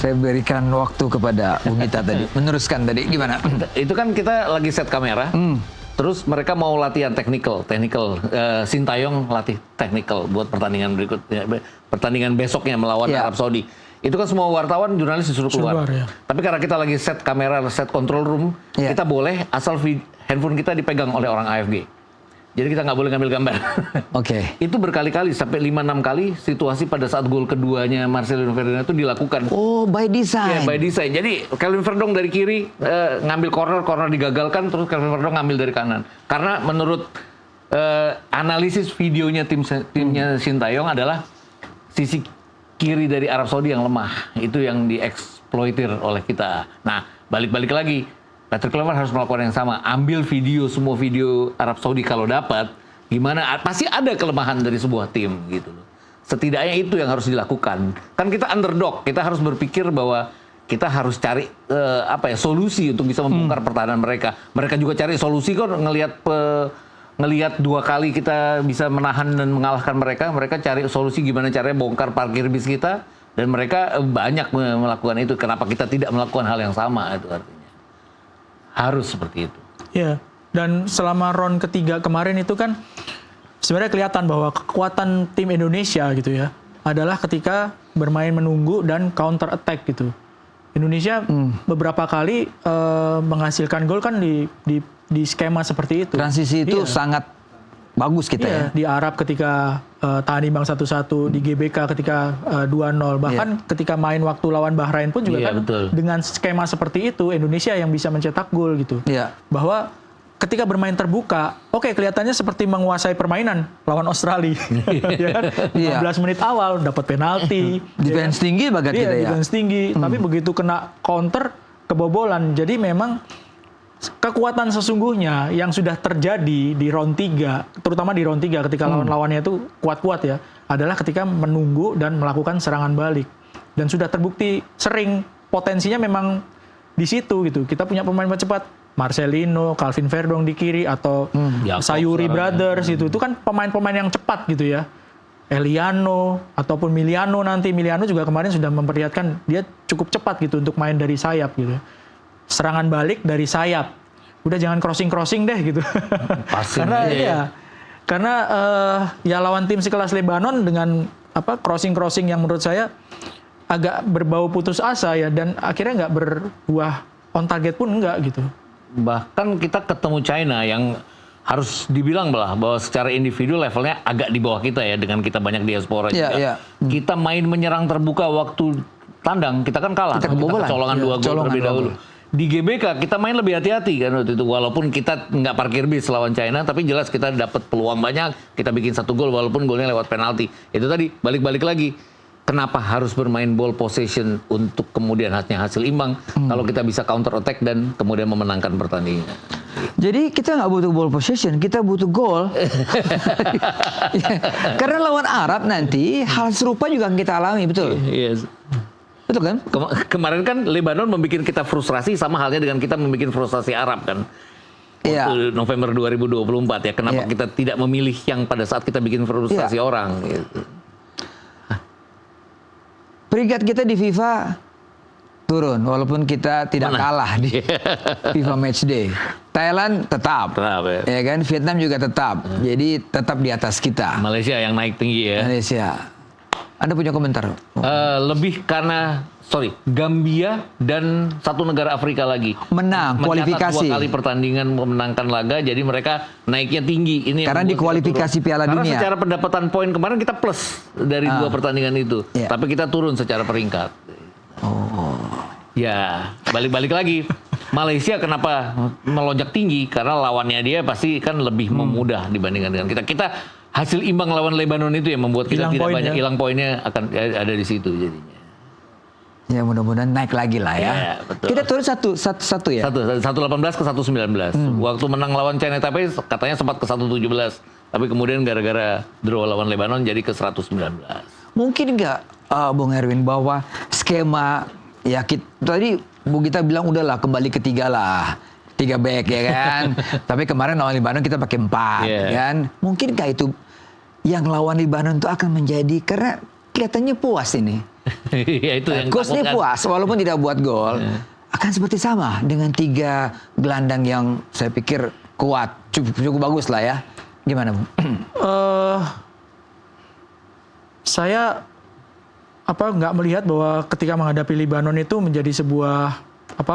Saya berikan waktu kepada Bung Gita tadi, meneruskan tadi gimana? Itu kan kita lagi set kamera, terus mereka mau latihan technical. Sintayong latih technical buat pertandingan berikutnya, pertandingan besoknya melawan Arab Saudi. Itu kan semua wartawan, jurnalis disuruh keluar. Ya. Tapi karena kita lagi set kamera, set control room, kita boleh asal handphone kita dipegang oleh orang AFG. Jadi kita nggak boleh ngambil gambar. Oke. Itu berkali-kali, sampai 5-6 kali situasi pada saat gol keduanya Marcelino Ferdinand itu dilakukan. Oh, by design. Ya, by design. Jadi Calvin Verdong dari kiri ngambil corner digagalkan, terus Calvin Verdong ngambil dari kanan. Karena menurut analisis videonya timnya Sintayong adalah sisi kiri dari Arab Saudi yang lemah. Itu yang dieksploitir oleh kita. Nah, balik-balik lagi. Patrick Kluivert harus melakukan yang sama. Ambil semua video Arab Saudi kalau dapat, gimana? Pasti ada kelemahan dari sebuah tim gitu loh. Setidaknya itu yang harus dilakukan. Kan kita underdog, kita harus berpikir bahwa kita harus cari solusi untuk bisa membongkar pertahanan mereka. Mereka juga cari solusi kok, ngelihat 2 kali kita bisa menahan dan mengalahkan mereka. Mereka cari solusi gimana caranya bongkar parkir bis kita, dan mereka banyak melakukan itu. Kenapa kita tidak melakukan hal yang sama, itu artinya. Harus seperti itu. Ya, dan selama round ketiga kemarin itu kan sebenarnya kelihatan bahwa kekuatan tim Indonesia gitu ya adalah ketika bermain menunggu dan counter attack gitu. Indonesia beberapa kali menghasilkan gol kan di skema seperti itu. Transisi itu sangat bagus kita ya. Di Arab ketika tahan imbang 1-1, di GBK ketika 2-0, bahkan ketika main waktu lawan Bahrain pun juga kan betul. Dengan skema seperti itu Indonesia yang bisa mencetak gol gitu. Bahwa ketika bermain terbuka, oke, kelihatannya seperti menguasai permainan lawan Australia. Ya kan? 15 menit awal dapat penalti, defense tinggi banget kita ya. Defense tinggi, tapi begitu kena counter kebobolan. Jadi memang kekuatan sesungguhnya yang sudah terjadi di round 3, terutama di round 3 ketika lawan-lawannya itu kuat-kuat ya, adalah ketika menunggu dan melakukan serangan balik. Dan sudah terbukti sering potensinya memang di situ gitu. Kita punya pemain cepat, Marcelino, Calvin Verdong di kiri, atau Sayuri Brothers itu kan pemain-pemain yang cepat gitu ya. Eliano ataupun Miliano nanti. Miliano juga kemarin sudah memperlihatkan dia cukup cepat gitu untuk main dari sayap gitu. Serangan balik dari sayap. Udah jangan crossing deh gitu. Karena ya lawan tim sekelas Lebanon dengan crossing yang menurut saya agak berbau putus asa ya, dan akhirnya nggak berbuah on target pun enggak gitu. Bahkan kita ketemu China yang harus dibilang bahwa secara individu levelnya agak di bawah kita ya, dengan kita banyak diaspora juga. Kita main menyerang terbuka waktu tandang, kita kan kalah. Kita kecolongan 2 gol terlebih dahulu. Di GBK kita main lebih hati-hati kan waktu itu, walaupun kita nggak parkir bis lawan China, tapi jelas kita dapat peluang banyak, kita bikin 1 gol walaupun golnya lewat penalti. Itu tadi balik-balik lagi, kenapa harus bermain ball possession untuk kemudian hasil imbang kalau kita bisa counter attack dan kemudian memenangkan pertandingan. Jadi kita nggak butuh ball possession, kita butuh gol. Karena lawan Arab nanti hal serupa juga kita alami, betul? Yes. Betul kan? Kemarin kan Lebanon membuat kita frustrasi, sama halnya dengan kita membuat frustrasi Arab kan. Waktu November 2024 ya. Kenapa kita tidak memilih yang pada saat kita bikin frustrasi orang gitu. Peringkat kita di FIFA turun walaupun kita tidak kalah di FIFA Matchday. Thailand tetap ya kan, Vietnam juga tetap. Jadi tetap di atas kita. Malaysia yang naik tinggi ya. Malaysia. Anda punya komentar? Lebih karena Gambia dan 1 negara Afrika lagi menang kualifikasi 2 kali pertandingan memenangkan laga, jadi mereka naiknya tinggi. Ini karena di kualifikasi Piala Dunia. Karena secara pendapatan poin kemarin kita plus dari 2 pertandingan itu, tapi kita turun secara peringkat. Ya, balik-balik lagi. Malaysia kenapa melonjak tinggi? Karena lawannya dia pasti kan lebih memudah dibandingkan dengan kita. Kita hasil imbang lawan Lebanon itu yang membuat kita tidak banyak hilang poinnya, akan ada di situ jadinya. Ya mudah-mudahan naik lagi lah ya. Betul. Kita turun satu ya. 118 ke 119. Waktu menang lawan China Taipei katanya sempat ke 117, tapi kemudian gara-gara draw lawan Lebanon jadi ke 119. Mungkin nggak Bung Erwin bahwa skema ya tadi Bu Gita bilang udahlah kembali ke 3 lah. 3 back ya kan. Tapi kemarin lawan Lebanon kita pakai 4 kan. Mungkinkah itu yang lawan Lebanon itu akan menjadi, karena kelihatannya puas ini. Ya itu yang Coach ini takutkan. puas walaupun tidak buat gol. Akan seperti sama dengan 3 gelandang yang saya pikir kuat, cukup bagus lah ya. Gimana, Bung? Saya nggak melihat bahwa ketika menghadapi Libanon itu menjadi sebuah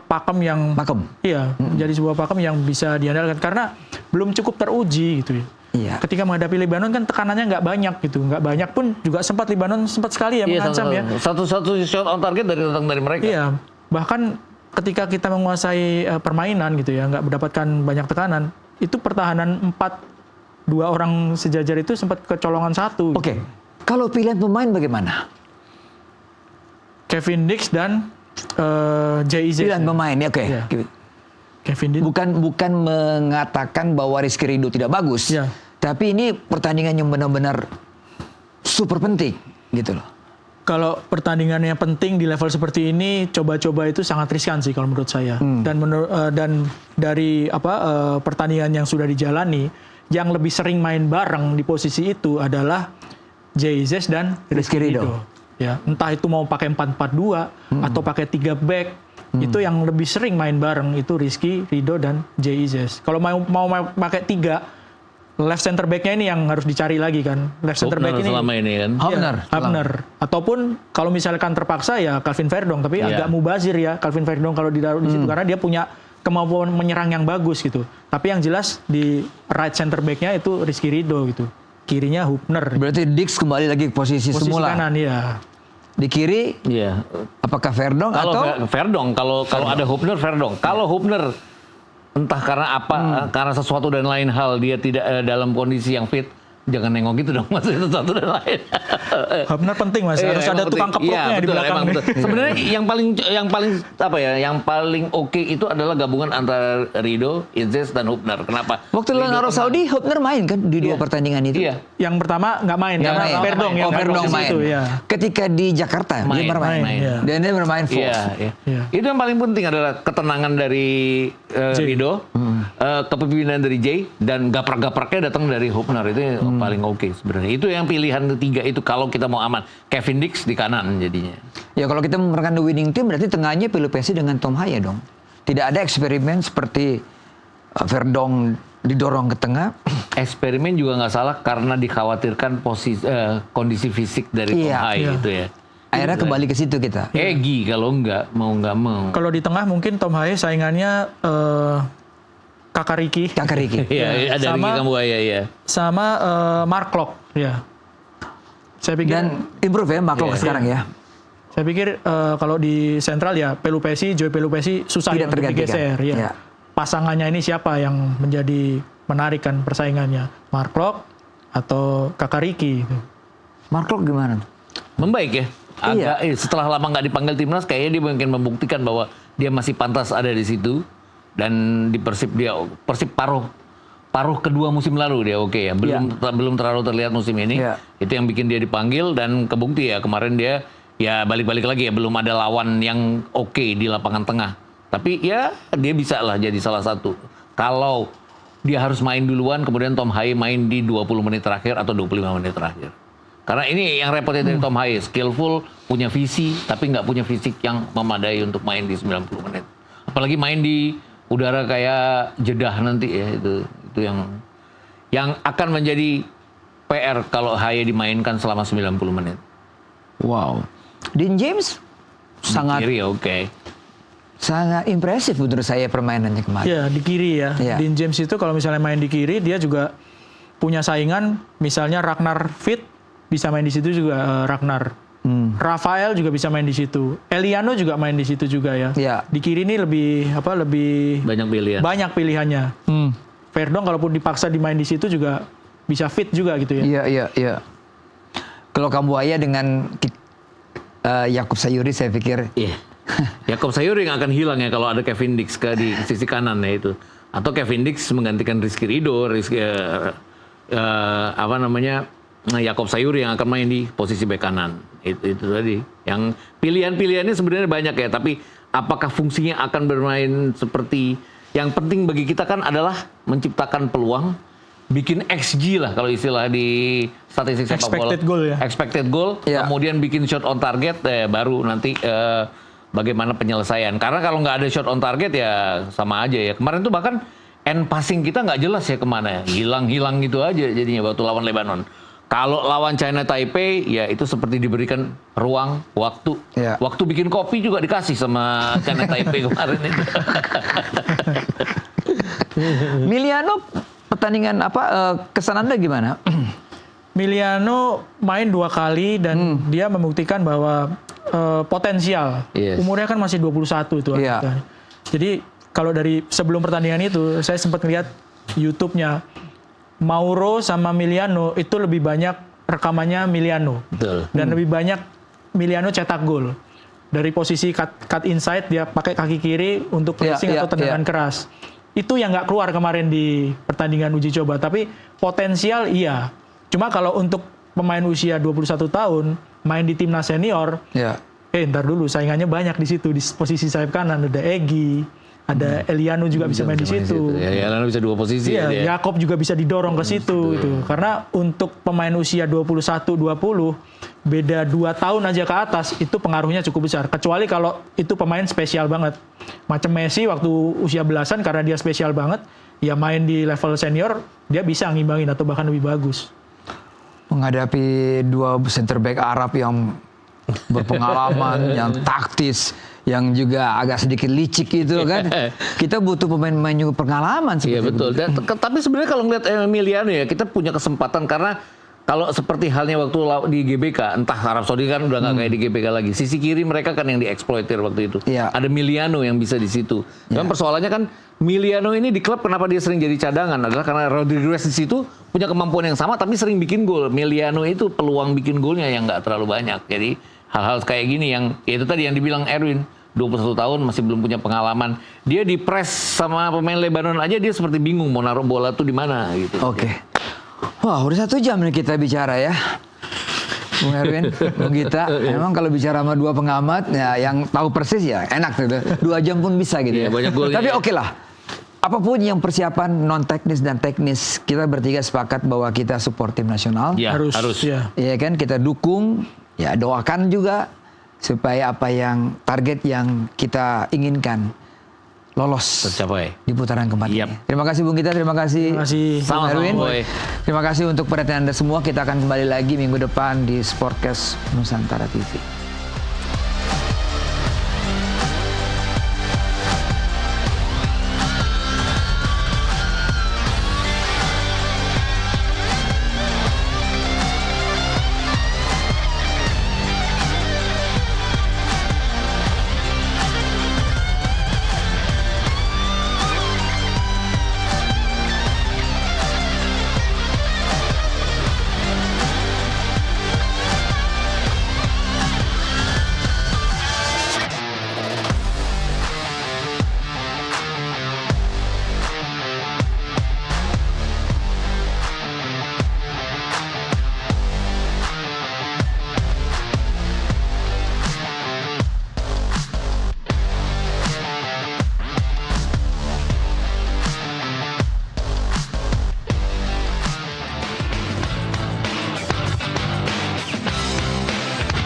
pakem yang Pakem. Iya, menjadi sebuah pakem yang bisa diandalkan karena belum cukup teruji gitu ya. Iya. Ketika menghadapi Libanon kan tekanannya nggak banyak gitu, nggak banyak pun juga Libanon sempat sekali ya Iya, mengancam ya. Satu shot on target datang dari mereka. Iya, bahkan ketika kita menguasai permainan gitu ya, nggak mendapatkan banyak tekanan, itu pertahanan 4-2 orang sejajar itu sempat kecolongan 1. Oke. Kalau pilihan pemain bagaimana? Kevin Dix dan J.I.Z. Pilihan pemain ya, oke. Iya. Kevin Dix. Bukan mengatakan bahwa Rizky Ridho tidak bagus. Iya. Tapi ini pertandingan yang benar-benar super penting gitu loh. Kalau pertandingannya penting di level seperti ini, coba-coba itu sangat riskan sih kalau menurut saya. Dan dari pertandingan yang sudah dijalani, yang lebih sering main bareng di posisi itu adalah J.I.Z. dan Rizky Ridho. Ya, entah itu mau pakai 4-4-2 atau pakai 3 back, itu yang lebih sering main bareng itu Rizky Ridho dan J.I.Z. Kalau mau pakai 3, left center back-nya ini yang harus dicari lagi kan. Left center back ini selama ini kan. Hubner. Ataupun kalau misalkan terpaksa ya Calvin Verdong, tapi agak mubazir ya Calvin Verdong kalau ditaruh di situ karena dia punya kemampuan menyerang yang bagus gitu. Tapi yang jelas di right center back-nya itu Rizky Ridho gitu. Kirinya Hubner. Berarti Dix kembali lagi ke posisi semula. Kanan ya. Di kiri, Iya. apakah Verdong Kalau atau Verdong, kalau ada Hubner, Verdong. Kalau Hubner entah karena apa, karena sesuatu dan lain hal dia tidak dalam kondisi yang fit, jangan nengok gitu dong, maksudnya sesuatu dan lain. Hubner penting Mas, Iya, harus emang ada penting. tukang keproknya Iya, di betul, belakang. emang betul. Sebenarnya yang paling oke itu adalah gabungan antara Ridho, Izes dan Hubner. Kenapa? waktu lawan Arab Saudi Hubner main kan di 2 pertandingan itu? Iya. Yang pertama nggak main Nggak karena main. Verdong yang Verdong posisi main. itu ya. Ketika di Jakarta dia bermain. main. Iya. Dan dia bermain full. Iya, iya. Iya. Itu yang paling penting adalah ketenangan dari Ridho, kepemimpinan dari Jay, dan gaprak-gapraknya datang dari Hubner. Itu yang paling oke sebenarnya. Itu yang pilihan ketiga itu kalau kita mau aman. Kevin Dix di kanan jadinya. Ya kalau kita memerankan the winning team berarti tengahnya Pelupesi dengan Tom Haya dong. Tidak ada eksperimen seperti Verdong didorong ke tengah. Eksperimen juga nggak salah karena dikhawatirkan kondisi fisik dari Tom Iya. Hai Iya. itu ya. Akhirnya kembali ke situ kita. Egi kalau nggak mau. Kalau di tengah mungkin Tom Haye saingannya Kakak Ricky Kakak Ricky. Iya, ada Sama- Ricky Kambuaya ya. sama Mark Locke ya. Saya pikir Dan improve ya Mark Locke Iya. sekarang ya. Saya pikir kalau di sentral ya Joy Pelupesi susah Tidak ya untuk tergantikan. digeser ya. Ya. Pasangannya ini siapa yang menjadi menarik kan persaingannya? Mark Locke atau Kakak Ricky gitu. Mark Locke gimana? Membaik ya. Iya. Agak setelah lama nggak dipanggil timnas, kayaknya dia mungkin membuktikan bahwa dia masih pantas ada di situ. Dan di Persib paruh kedua musim lalu dia oke ya. Belum terlalu terlihat musim ini. Iya. Itu yang bikin dia dipanggil dan kebukti ya kemarin dia ya balik-balik lagi ya, belum ada lawan yang oke di lapangan tengah. Tapi ya dia bisa lah jadi salah satu. Kalau dia harus main duluan, kemudian Tom Haye main di 20 menit terakhir atau 25 menit terakhir. Karena ini yang repotnya dari Tom Haye, skillful, punya visi, tapi nggak punya fisik yang memadai untuk main di 90 menit. Apalagi main di udara kayak Jeddah nanti ya, itu yang akan menjadi PR kalau Haye dimainkan selama 90 menit. Wow. Dean James sangat Kiri oke. sangat impresif menurut saya permainannya kemarin. Ya di kiri ya. Iya. Dean James itu kalau misalnya main di kiri dia juga punya saingan. Misalnya Ragnar Fit bisa main di situ juga Ragnar. Rafael juga bisa main di situ. Eliano juga main di situ juga ya. Iya. Di kiri ini lebih Banyak pilihan. banyak pilihannya. Verdong kalaupun dipaksa dimain di situ juga bisa fit juga gitu ya. Iya. Kalau Kambuaya dengan Yakub Sayuri saya pikir Iya. Yakob Sayuri yang akan hilang ya kalau ada Kevin Dix di sisi kanan ya itu. Atau Kevin Dix menggantikan Rizky Ridho, Yakob Sayuri yang akan main di posisi bek kanan. Itu tadi. Yang pilihan-pilihannya sebenarnya banyak ya, tapi apakah fungsinya akan bermain seperti yang penting bagi kita kan adalah menciptakan peluang bikin XG lah kalau istilah di statistik sepak bola. Expected goal ya. Expected goal, Ya. kemudian bikin shot on target, baru nanti bagaimana penyelesaian. Karena kalau nggak ada shot on target ya sama aja ya. Kemarin tuh bahkan end passing kita nggak jelas ya kemana, hilang-hilang gitu aja jadinya waktu lawan Lebanon. Kalau lawan China Taipei, ya itu seperti diberikan ruang, waktu. Ya. Waktu bikin kopi juga dikasih sama China Taipei kemarin itu. Miliano pertandingan kesan Anda gimana? Miliano main 2 kali dan dia membuktikan bahwa potensial. Yes. Umurnya kan masih 21 tuh. Iya. Jadi kalau dari sebelum pertandingan itu saya sempat lihat YouTube-nya Mauro sama Miliano itu lebih banyak rekamannya Miliano. Betul. Dan lebih banyak Miliano cetak gol. Dari posisi cut inside dia pakai kaki kiri untuk pressing atau tendangan keras. Itu yang nggak keluar kemarin di pertandingan uji coba. Tapi potensial iya. Cuma kalau untuk pemain usia 21 tahun main di timnas senior, Ya. ntar dulu saingannya banyak di situ di posisi sayap kanan ada Egy, ada Eliano juga bisa main di situ. Ya, lalu bisa 2 posisi Iya, ya. Yakob juga bisa didorong ke situ gitu. Karena untuk pemain usia 21 20 beda 2 tahun aja ke atas itu pengaruhnya cukup besar. Kecuali kalau itu pemain spesial banget. Macam Messi waktu usia belasan karena dia spesial banget, ya main di level senior dia bisa ngimbangin atau bahkan lebih bagus. Menghadapi 2 center back Arab yang berpengalaman, yang taktis, yang juga agak sedikit licik gitu kan. Kita butuh pemain-pemain juga pengalaman Iya seperti betul. itu. Dan, tapi sebenarnya kalau ngeliat Emiliano ya, kita punya kesempatan karena kalau seperti halnya waktu di GBK, entah Arab Saudi kan udah nggak kayak di GBK lagi. Sisi kiri mereka kan yang dieksploitir waktu itu. Iya. Ada Miliano yang bisa di situ. Dan persoalannya kan Miliano ini di klub kenapa dia sering jadi cadangan adalah karena Rodriguez di situ punya kemampuan yang sama tapi sering bikin gol. Miliano itu peluang bikin golnya yang nggak terlalu banyak. Jadi hal-hal kayak gini yang ya itu tadi yang dibilang Erwin. 21 tahun masih belum punya pengalaman. Dia di press sama pemain Lebanon aja dia seperti bingung mau naruh bola tuh di mana gitu. Oke. Wah, udah 1 jam nih kita bicara ya. Bung Erwin, Bung Gita, emang kalau bicara sama 2 pengamat ya yang tahu persis ya enak tuh. 2 jam pun bisa gitu Iya, ya. banyak golnya Tapi ya. oke lah. Apapun yang persiapan non teknis dan teknis, kita bertiga sepakat bahwa kita support tim nasional. Ya, harus. Ya. Iya kan, kita dukung, ya doakan juga supaya apa yang target yang kita inginkan lolos Tercapai. di putaran keempat Yap. ini. Terima kasih Bung Gita, terima kasih Terima kasih. Bung Sama-sama, Erwin. Boy. Terima kasih untuk perhatian Anda semua. Kita akan kembali lagi minggu depan di Sportcast Nusantara TV.